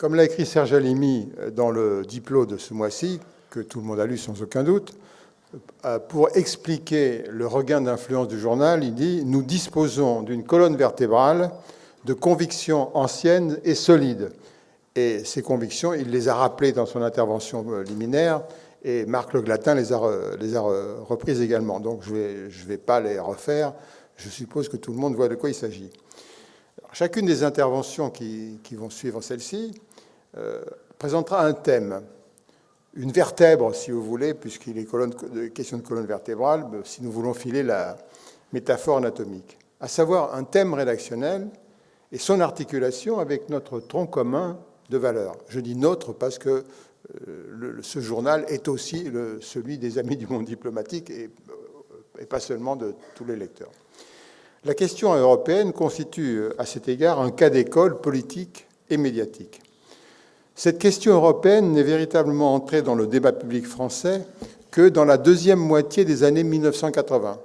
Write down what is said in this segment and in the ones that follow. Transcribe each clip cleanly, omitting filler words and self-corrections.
Comme l'a écrit Serge Halimi dans le diplôme de ce mois-ci, que tout le monde a lu sans aucun doute, pour expliquer le regain d'influence du journal, il dit « Nous disposons d'une colonne vertébrale de convictions anciennes et solides ». Et ces convictions, il les a rappelées dans son intervention liminaire, et Marc Le Glatin les a reprises également. Donc je ne vais pas les refaire, je suppose que tout le monde voit de quoi il s'agit. Chacune des interventions qui vont suivre celle-ci présentera un thème, une vertèbre, si vous voulez, puisqu'il est question de colonne vertébrale, si nous voulons filer la métaphore anatomique, à savoir un thème rédactionnel et son articulation avec notre tronc commun de valeurs. Je dis notre parce que ce journal est aussi celui des Amis du monde diplomatique et pas seulement de tous les lecteurs. La question européenne constitue à cet égard un cas d'école politique et médiatique. Cette question européenne n'est véritablement entrée dans le débat public français que dans la deuxième moitié des années 1980,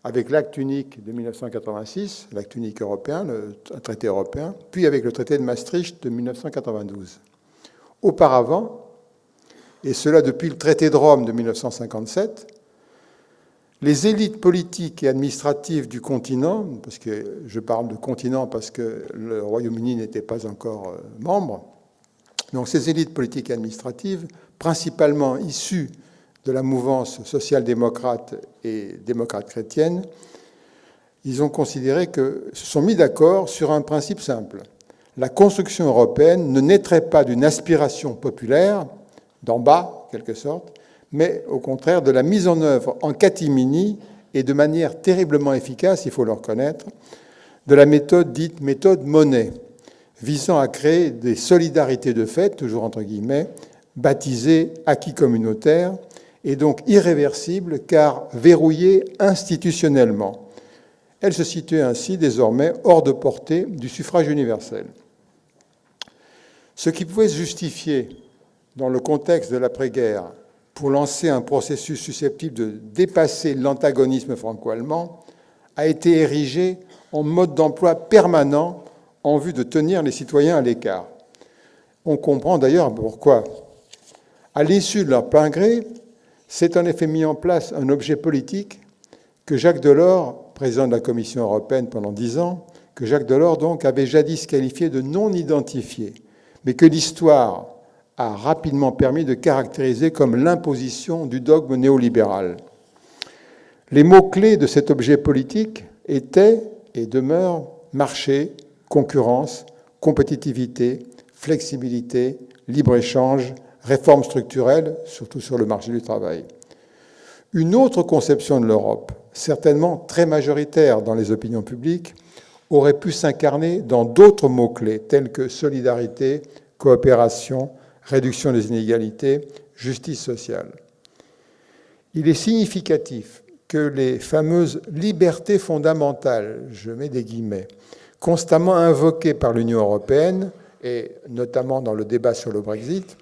avec l'acte unique de 1986, l'acte unique européen, un traité européen, puis avec le traité de Maastricht de 1992. Auparavant, et cela depuis le traité de Rome de 1957, les élites politiques et administratives du continent, parce que je parle de continent parce que le Royaume-Uni n'était pas encore membre, donc ces élites politiques et administratives, principalement issues de la mouvance social-démocrate et démocrate chrétienne, ils ont considéré que se sont mis d'accord sur un principe simple. La construction européenne ne naîtrait pas d'une aspiration populaire, d'en bas, en quelque sorte, mais au contraire de la mise en œuvre en catimini et de manière terriblement efficace, il faut le reconnaître, de la méthode dite méthode Monnet, visant à créer des solidarités de fait, toujours entre guillemets, baptisées acquis communautaires, et donc irréversibles car verrouillées institutionnellement. Elle se situe ainsi désormais hors de portée du suffrage universel. Ce qui pouvait se justifier dans le contexte de l'après-guerre pour lancer un processus susceptible de dépasser l'antagonisme franco-allemand a été érigé en mode d'emploi permanent en vue de tenir les citoyens à l'écart. On comprend d'ailleurs pourquoi. À l'issue de leur plein gré, s'est en effet mis en place un objet politique que Jacques Delors, président de la Commission européenne pendant 10 ans, que Jacques Delors donc avait jadis qualifié de non identifié, mais que l'histoire a rapidement permis de caractériser comme l'imposition du dogme néolibéral. Les mots-clés de cet objet politique étaient et demeurent marché, concurrence, compétitivité, flexibilité, libre-échange, réformes structurelles, surtout sur le marché du travail. Une autre conception de l'Europe, certainement très majoritaire dans les opinions publiques, aurait pu s'incarner dans d'autres mots-clés tels que solidarité, coopération, réduction des inégalités, justice sociale. Il est significatif que les fameuses libertés fondamentales, je mets des guillemets, constamment invoquées par l'Union européenne, et notamment dans le débat sur le Brexit,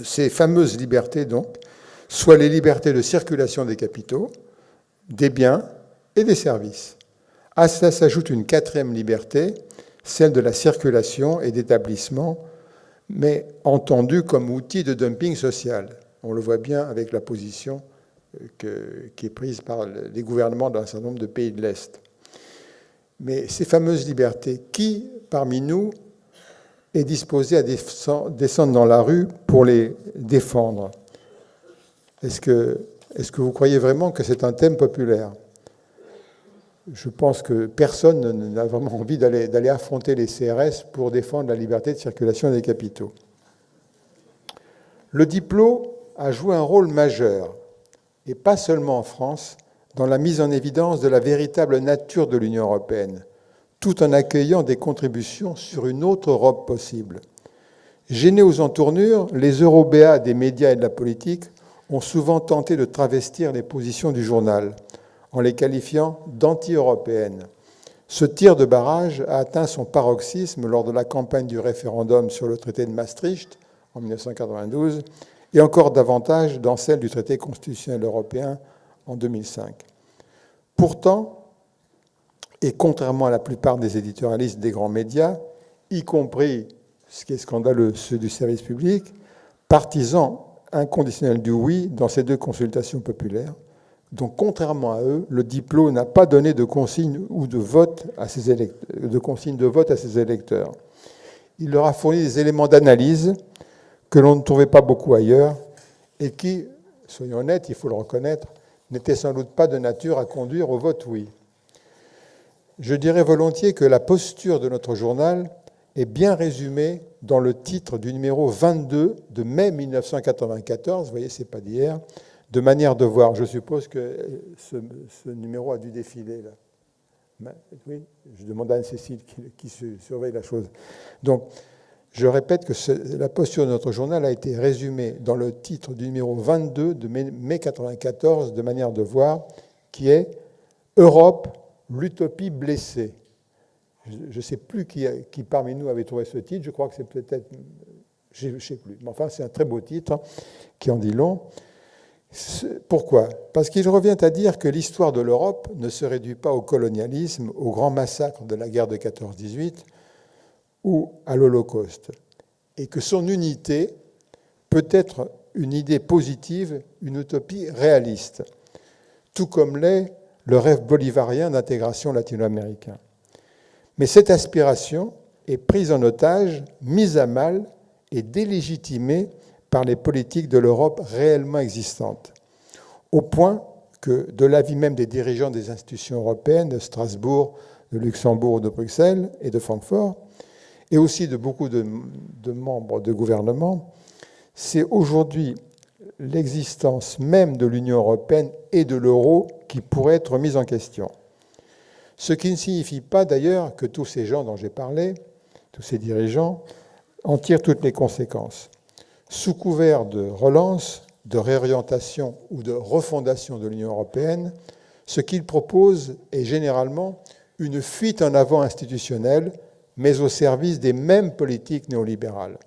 ces fameuses libertés, donc, soient les libertés de circulation des capitaux, des biens et des services. À cela s'ajoute une quatrième liberté, celle de la circulation et d'établissement, mais entendue comme outil de dumping social. On le voit bien avec la position qui est prise par les gouvernements d'un certain nombre de pays de l'Est. Mais ces fameuses libertés, qui, parmi nous, est disposé à descendre dans la rue pour les défendre? Est-ce que vous croyez vraiment que c'est un thème populaire? Je pense que personne n'a vraiment envie d'aller affronter les CRS pour défendre la liberté de circulation des capitaux. Le diplôme a joué un rôle majeur, et pas seulement en France, dans la mise en évidence de la véritable nature de l'Union européenne, tout en accueillant des contributions sur une autre Europe possible. Gênés aux entournures, les eurobéats des médias et de la politique ont souvent tenté de travestir les positions du journal, en les qualifiant d'anti-européennes. Ce tir de barrage a atteint son paroxysme lors de la campagne du référendum sur le traité de Maastricht en 1992 et encore davantage dans celle du traité constitutionnel européen en 2005. Pourtant, et contrairement à la plupart des éditorialistes des grands médias, y compris ce qui est scandaleux, ceux du service public, partisans inconditionnels du oui dans ces 2 consultations populaires. Donc, contrairement à eux, le Diplo n'a pas donné de consigne ou de vote à ses électeurs. Il leur a fourni des éléments d'analyse que l'on ne trouvait pas beaucoup ailleurs et qui, soyons honnêtes, il faut le reconnaître, n'étaient sans doute pas de nature à conduire au vote oui. Je dirais volontiers que la posture de notre journal est bien résumée dans le titre du numéro 22 de mai 1994, vous voyez, c'est pas d'hier, de manière de voir. Je suppose que ce numéro a dû défiler là. Oui, je demande à Anne-Cécile qui surveille la chose. Donc, je répète que la posture de notre journal a été résumée dans le titre du numéro 22 de mai 1994, de manière de voir, qui est « Europe, l'utopie blessée ». Je ne sais plus qui parmi nous avait trouvé ce titre, je crois que c'est peut-être... Je ne sais plus, mais enfin c'est un très beau titre qui en dit long. Pourquoi ? Parce qu'il revient à dire que l'histoire de l'Europe ne se réduit pas au colonialisme, au grand massacre de la guerre de 14-18 ou à l'Holocauste, et que son unité peut être une idée positive, une utopie réaliste, tout comme l'est le rêve bolivarien d'intégration latino-américain. Mais cette aspiration est prise en otage, mise à mal et délégitimée par les politiques de l'Europe réellement existantes, au point que, de l'avis même des dirigeants des institutions européennes, de Strasbourg, de Luxembourg, de Bruxelles et de Francfort, et aussi de beaucoup de membres de gouvernement, c'est aujourd'hui l'existence même de l'Union européenne et de l'euro qui pourrait être mise en question. Ce qui ne signifie pas d'ailleurs que tous ces gens dont j'ai parlé, tous ces dirigeants, en tirent toutes les conséquences. Sous couvert de relance, de réorientation ou de refondation de l'Union européenne, ce qu'ils proposent est généralement une fuite en avant institutionnelle, mais au service des mêmes politiques néolibérales.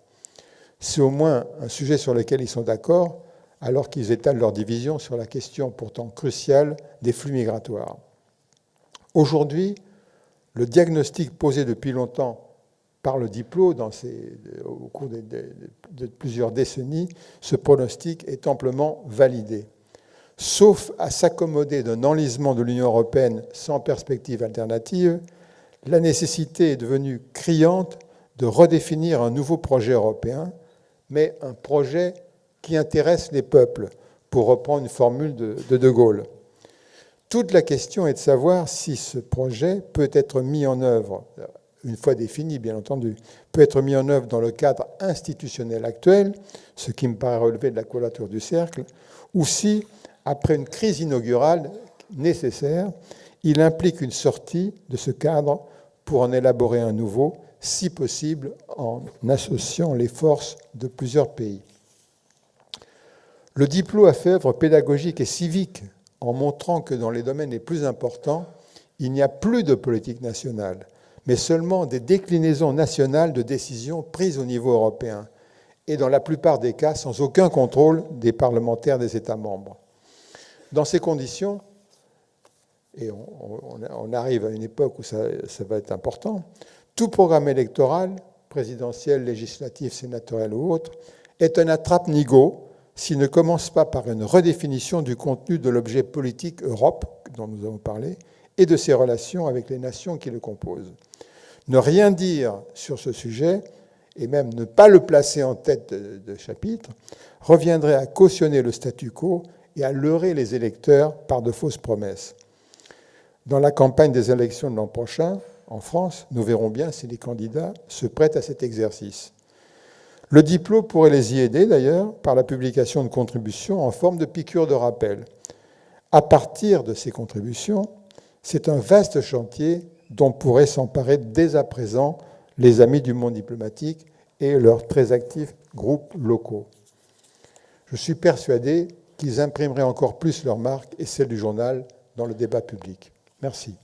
C'est au moins un sujet sur lequel ils sont d'accord, alors qu'ils étalent leur division sur la question pourtant cruciale des flux migratoires. Aujourd'hui, le diagnostic posé depuis longtemps par le Diplo au cours de plusieurs décennies, ce pronostic est amplement validé. Sauf à s'accommoder d'un enlisement de l'Union européenne sans perspective alternative, la nécessité est devenue criante de redéfinir un nouveau projet européen, mais un projet qui intéresse les peuples, pour reprendre une formule de Gaulle. Toute la question est de savoir si ce projet peut être mis en œuvre, une fois défini bien entendu, peut être mis en œuvre dans le cadre institutionnel actuel, ce qui me paraît relever de la quadrature du cercle, ou si, après une crise inaugurale nécessaire, il implique une sortie de ce cadre pour en élaborer un nouveau, si possible en associant les forces de plusieurs pays. Le Diplo a fait œuvre pédagogique et civique en montrant que dans les domaines les plus importants, il n'y a plus de politique nationale, mais seulement des déclinaisons nationales de décisions prises au niveau européen, et dans la plupart des cas sans aucun contrôle des parlementaires des États membres. Dans ces conditions, et on arrive à une époque où ça va être important, tout programme électoral, présidentiel, législatif, sénatorial ou autre, est un attrape-nigo s'il ne commence pas par une redéfinition du contenu de l'objet politique Europe, dont nous avons parlé, et de ses relations avec les nations qui le composent. Ne rien dire sur ce sujet, et même ne pas le placer en tête de chapitre, reviendrait à cautionner le statu quo et à leurrer les électeurs par de fausses promesses. Dans la campagne des élections de l'an prochain, en France, nous verrons bien si les candidats se prêtent à cet exercice. Le Diplo pourrait les y aider, d'ailleurs, par la publication de contributions en forme de piqûres de rappel. À partir de ces contributions, c'est un vaste chantier dont pourraient s'emparer dès à présent les amis du monde diplomatique et leurs très actifs groupes locaux. Je suis persuadé qu'ils imprimeraient encore plus leur marque et celle du journal dans le débat public. Merci.